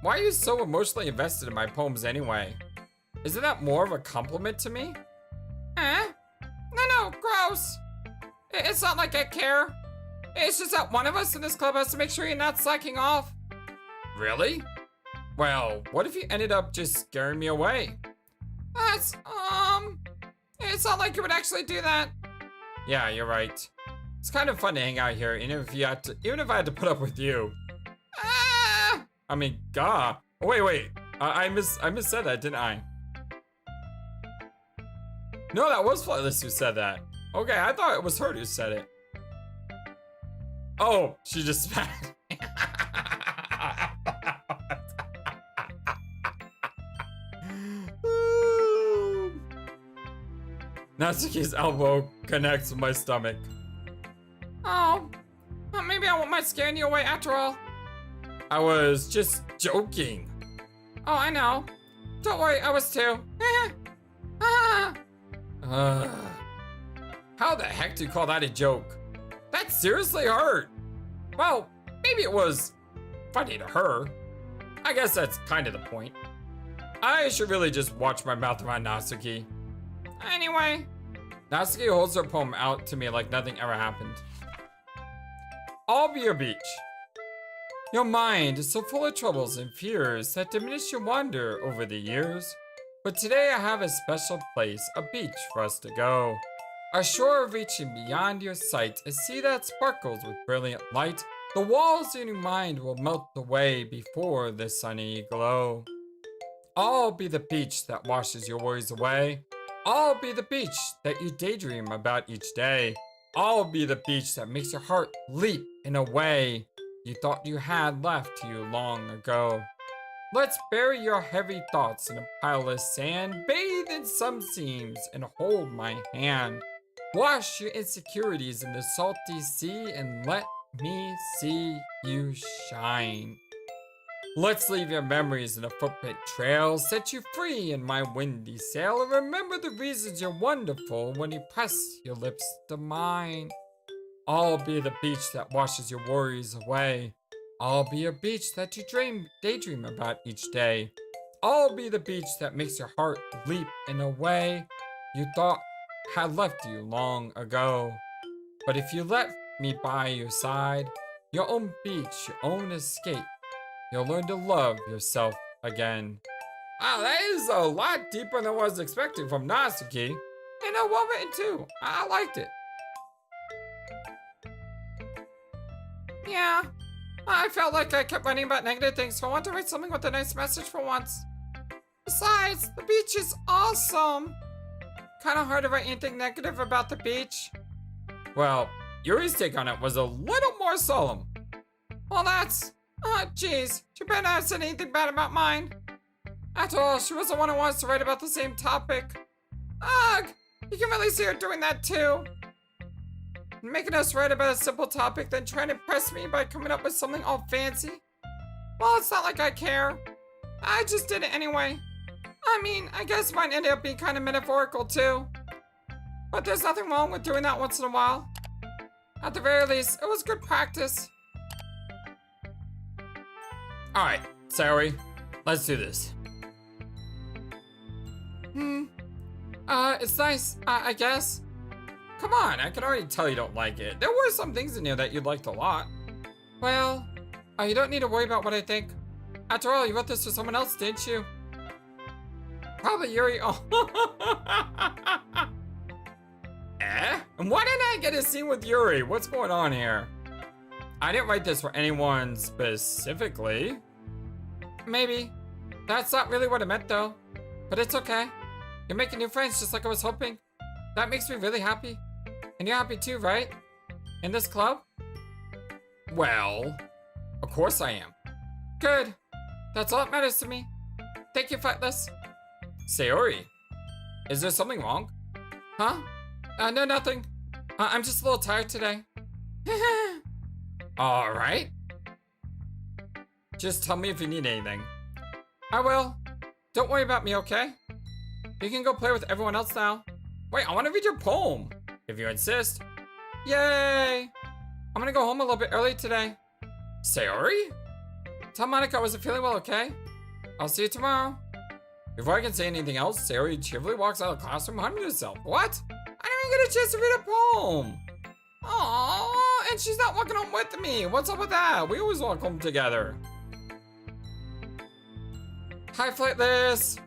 Why are you so emotionally invested in my poems anyway? Isn't that more of a compliment to me? No, gross. It's not like I care. It's just that one of us in this club has to make sure you're not slacking off. Really? Well, what if you ended up just scaring me away? That's, it's not like you would actually do that. Yeah, you're right. It's kind of fun to hang out here, even if I had to put up with you. I mean, gah. Oh, wait. I missaid that, didn't I? No, that was Flightless who said that. Okay, I thought it was her who said it. Oh, she just spat. Natsuki's elbow connects with my stomach. Oh, maybe I won't mind scaring you away after all. I was just joking. Oh, I know. Don't worry, I was too. How the heck do you call that a joke? That seriously hurt. Well, maybe it was funny to her. I guess that's kind of the point. I should really just watch my mouth around Natsuki. Anyway, Natsuki holds her poem out to me like nothing ever happened. I'll be your beach. Your mind is so full of troubles and fears that diminish your wonder over the years. But today I have a special place, a beach for us to go. A shore reaching beyond your sight, a sea that sparkles with brilliant light. The walls in your mind will melt away before the sunny glow. I'll be the beach that washes your worries away. I'll be the beach that you daydream about each day. I'll be the beach that makes your heart leap in a way you thought you had left to you long ago. Let's bury your heavy thoughts in a pile of sand, bathe in some seams, and hold my hand. Wash your insecurities in the salty sea and let me see you shine. Let's leave your memories in a footprint trail, set you free in my windy sail, and remember the reasons you're wonderful when you press your lips to mine. I'll be the beach that washes your worries away. I'll be a beach that you daydream about each day. I'll be the beach that makes your heart leap in a way you thought had left you long ago. But if you let me by your side, your own beach, your own escape, you'll learn to love yourself again. Wow, that is a lot deeper than I was expecting from Natsuki. And well written too. I liked it. Yeah, I felt like I kept writing about negative things, so I want to write something with a nice message for once. Besides, the beach is awesome. Kind of hard to write anything negative about the beach. Well, Yuri's take on it was a little more solemn. Well, that's... oh, jeez. She better not have said anything bad about mine. After all, she was the one who wants to write about the same topic. Ugh! You can really see her doing that too. Making us write about a simple topic, then trying to impress me by coming up with something all fancy? Well, it's not like I care. I just did it anyway. I mean, I guess mine ended up being kind of metaphorical too. But there's nothing wrong with doing that once in a while. At the very least, it was good practice. Alright, Sayori, let's do this. It's nice, I guess. Come on, I can already tell you don't like it. There were some things in here that you liked a lot. Well, you don't need to worry about what I think. After all, you wrote this for someone else, didn't you? Probably Yuri. Oh. And why didn't I get a scene with Yuri? What's going on here? I didn't write this for anyone specifically. Maybe. That's not really what I meant though. But it's okay. You're making new friends just like I was hoping. That makes me really happy. And you're happy too, right? In this club? Well, of course I am. Good. That's all that matters to me. Thank you, Flightless. Sayori, is there something wrong? Huh? No, nothing. I'm just a little tired today. Alright. Just tell me if you need anything. I will. Don't worry about me, okay? You can go play with everyone else now. Wait, I want to read your poem, if you insist. Yay! I'm gonna go home a little bit early today. Sayori? Tell Monika I wasn't feeling well, okay? I'll see you tomorrow. Before I can say anything else, Sayori cheerfully walks out of the classroom humming to herself. What? I didn't even get a chance to read a poem. Aww, and she's not walking home with me. What's up with that? We always walk home together. Hi, Flightless.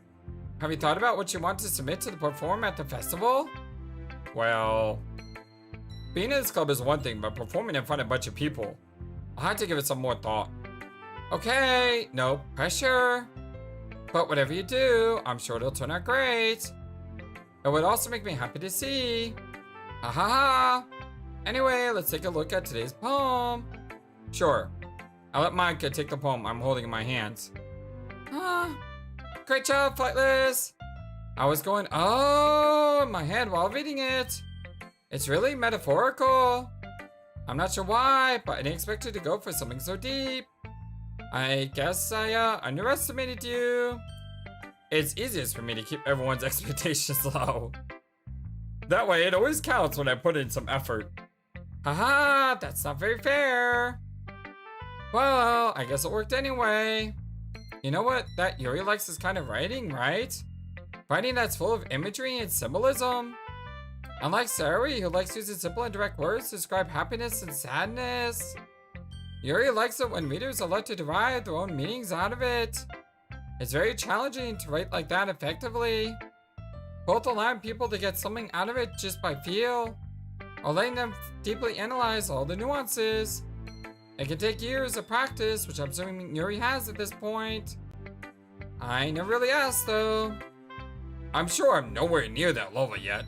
Have you thought about what you want to submit to the perform at the festival? Well, being in this club is one thing, but performing in front of a bunch of people, I'll have to give it some more thought. Okay, no pressure. But whatever you do, I'm sure it'll turn out great. It would also make me happy to see. Ha ha ha. Anyway, let's take a look at today's poem. Sure. I'll let Monika take the poem I'm holding in my hands. Great job, Flightless. I was going, oh, in my head while reading it. It's really metaphorical. I'm not sure why, but I didn't expect you to go for something so deep. I guess I underestimated you. It's easiest for me to keep everyone's expectations low. That way it always counts when I put in some effort. Haha, that's not very fair. Well, I guess it worked anyway. You know what that Yuri likes this kind of writing, right? Writing that's full of imagery and symbolism. Unlike Sayori, who likes using simple and direct words to describe happiness and sadness, Yuri likes it when readers are left to derive their own meanings out of it. It's very challenging to write like that effectively, both allowing people to get something out of it just by feel, or letting them deeply analyze all the nuances. It can take years of practice, which I'm assuming Yuri has at this point. I never really asked though. I'm sure I'm nowhere near that level yet.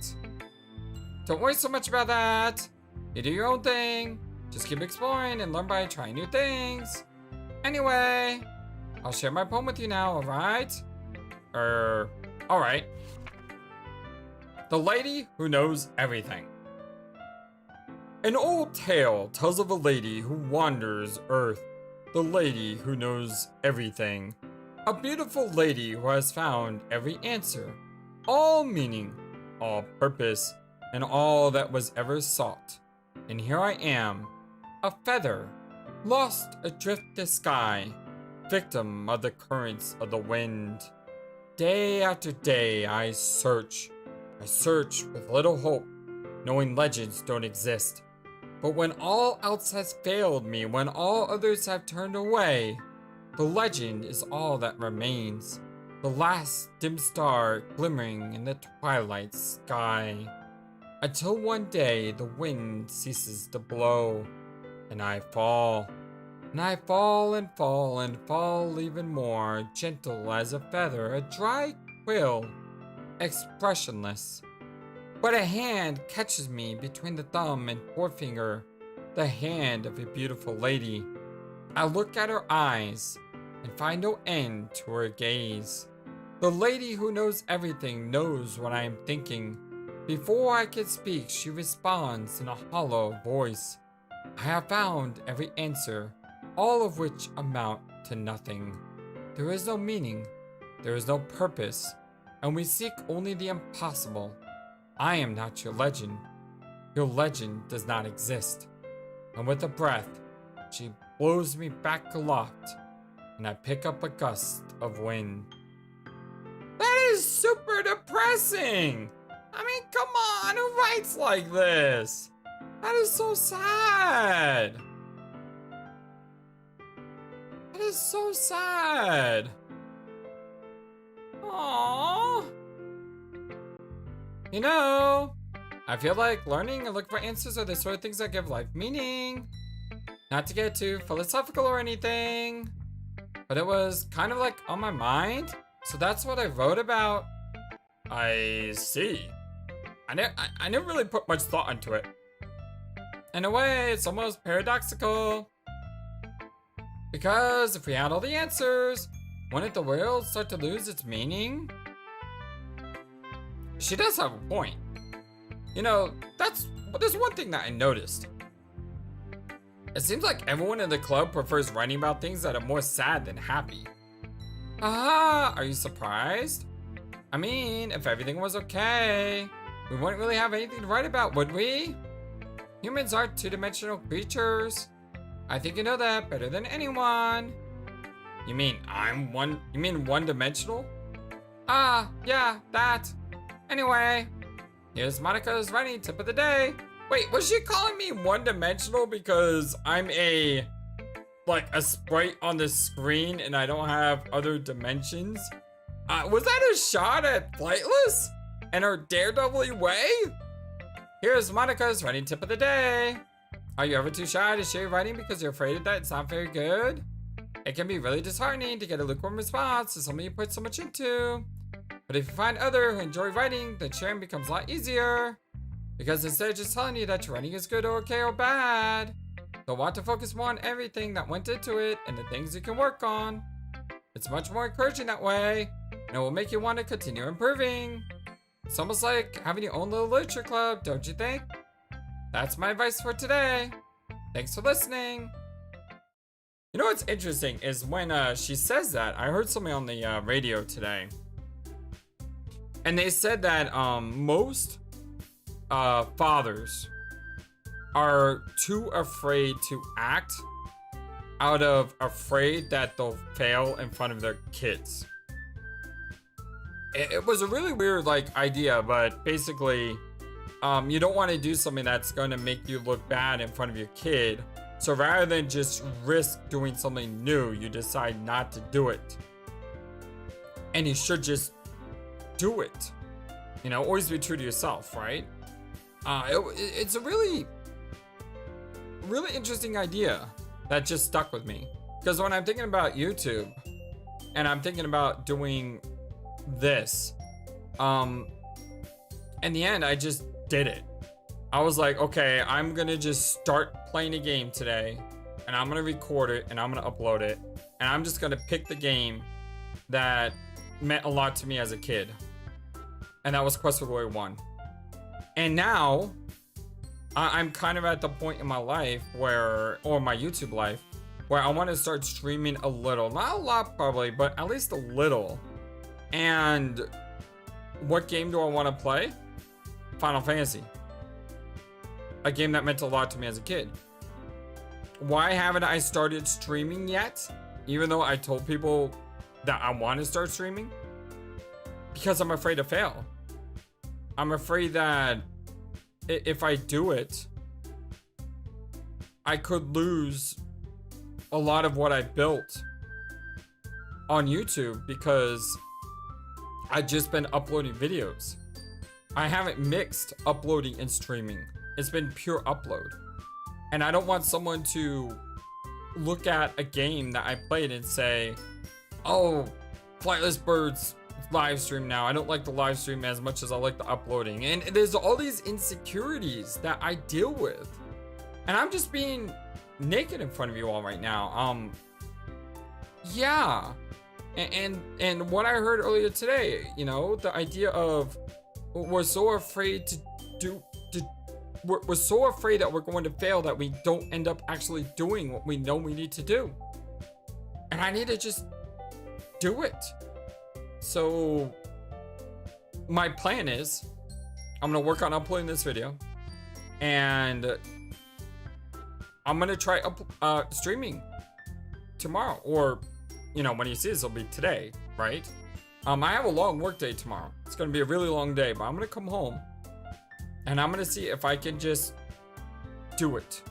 Don't worry so much about that. You do your own thing. Just keep exploring and learn by trying new things. Anyway, I'll share my poem with you now, alright? Alright. The Lady Who Knows Everything. An old tale tells of a lady who wanders Earth, the lady who knows everything. A beautiful lady who has found every answer, all meaning, all purpose, and all that was ever sought. And here I am, a feather, lost adrift the sky, victim of the currents of the wind. Day after day I search with little hope, knowing legends don't exist. But when all else has failed me, when all others have turned away, the legend is all that remains, the last dim star glimmering in the twilight sky. Until one day the wind ceases to blow, and I fall. And I fall and fall and fall even more, gentle as a feather, a dry quill, expressionless. But a hand catches me between the thumb and forefinger, the hand of a beautiful lady. I look at her eyes and find no end to her gaze. The lady who knows everything knows what I am thinking. Before I can speak, she responds in a hollow voice. I have found every answer, all of which amount to nothing. There is no meaning, there is no purpose, and we seek only the impossible. I am not your legend. Your legend does not exist. And with a breath, she blows me back aloft, and I pick up a gust of wind. That is super depressing! I mean, come on, who writes like this? That is so sad. That is so sad. Aww. You know, I feel like learning and looking for answers are the sort of things that give life meaning. Not to get too philosophical or anything, but it was kind of like on my mind, so that's what I wrote about. I see. I never really put much thought into it. In a way, it's almost paradoxical. Because if we had all the answers, wouldn't the world start to lose its meaning? She does have a point. You know, there's one thing that I noticed. It seems like everyone in the club prefers writing about things that are more sad than happy. Aha, are you surprised? I mean, if everything was okay, we wouldn't really have anything to write about, would we? Humans are two-dimensional creatures. I think you know that better than anyone. You mean one-dimensional? Ah, yeah, that. Anyway, here's Monika's writing tip of the day. Wait, was she calling me one-dimensional because I'm like a sprite on the screen and I don't have other dimensions? Was that a shot at Flightless and her daredevil way? Here's Monika's writing tip of the day. Are you ever too shy to share your writing because you're afraid that it's not very good? It can be really disheartening to get a lukewarm response to something you put so much into. But if you find others who enjoy writing, then sharing becomes a lot easier. Because instead of just telling you that your writing is good or okay or bad, they'll want to focus more on everything that went into it and the things you can work on. It's much more encouraging that way, and it will make you want to continue improving. It's almost like having your own little literature club, don't you think? That's my advice for today. Thanks for listening. You know what's interesting is when she says that, I heard something on the radio today. And they said that most fathers are too afraid to act out of afraid that they'll fail in front of their kids. It was a really weird idea, but basically you don't want to do something that's going to make you look bad in front of your kid. So rather than just risk doing something new, you decide not to do it. And you should just do it. You know, always be true to yourself, right? It's a really interesting idea that just stuck with me. Because when I'm thinking about YouTube and I'm thinking about doing this, in the end, I just did it. I was like, okay, I'm gonna just start playing a game today, and I'm gonna record it, and I'm gonna upload it, and I'm just gonna pick the game that meant a lot to me as a kid, and that was Quest for Glory 1. And now, I'm kind of at the point in my life where, or my YouTube life, where I want to start streaming a little. Not a lot probably, but at least a little. And what game do I want to play? Final Fantasy. A game that meant a lot to me as a kid. Why haven't I started streaming yet? Even though I told people that I want to start streaming? Because I'm afraid to fail. I'm afraid that if I do it, I could lose a lot of what I built on YouTube because I've just been uploading videos. I haven't mixed uploading and streaming. It's been pure upload. And I don't want someone to look at a game that I played and say, oh, FlightlessBird's live stream now. I don't like the live stream as much as I like the uploading. And there's all these insecurities that I deal with. And I'm just being naked in front of you all right now. Yeah. And what I heard earlier today, you know, the idea of we're so afraid we're so afraid that we're going to fail that we don't end up actually doing what we know we need to do. And I need to just do it. So my plan is I'm gonna work on uploading this video, and I'm gonna try streaming tomorrow, or when you see this, it'll be today, right? I have a long work day tomorrow. It's gonna be a really long day, but I'm gonna come home and I'm gonna see if I can just do it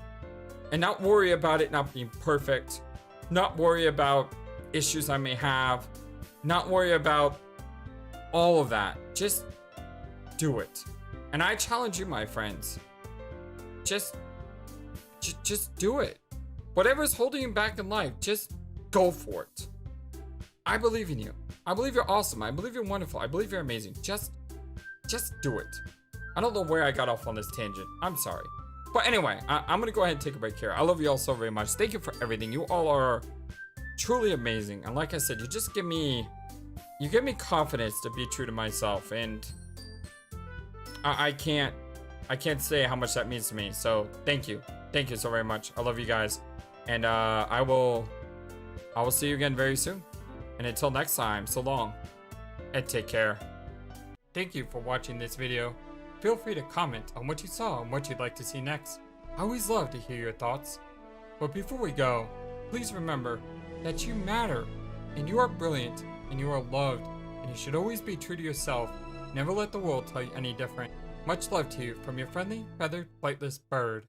and not worry about it not being perfect, not worry about issues I may have, not worry about all of that. Just do it. And I challenge you, my friends, just do it. Whatever's holding you back in life, just go for it. I believe in you. I believe you're awesome. I believe you're wonderful. I believe you're amazing. Just do it. I don't know where I got off on this tangent. I'm sorry. But anyway, I'm going to go ahead and take a break here. I love you all so very much. Thank you for everything. You all are truly amazing. And like I said, you give me confidence to be true to myself. And I can't say how much that means to me. So thank you. Thank you so very much. I love you guys. And I will see you again very soon. And until next time, so long and take care. Thank you for watching this video. Feel free to comment on what you saw and what you'd like to see next. I always love to hear your thoughts. But before we go, please remember that you matter, and you are brilliant, and you are loved, and you should always be true to yourself. Never let the world tell you any different. Much love to you from your friendly, feathered, flightless bird.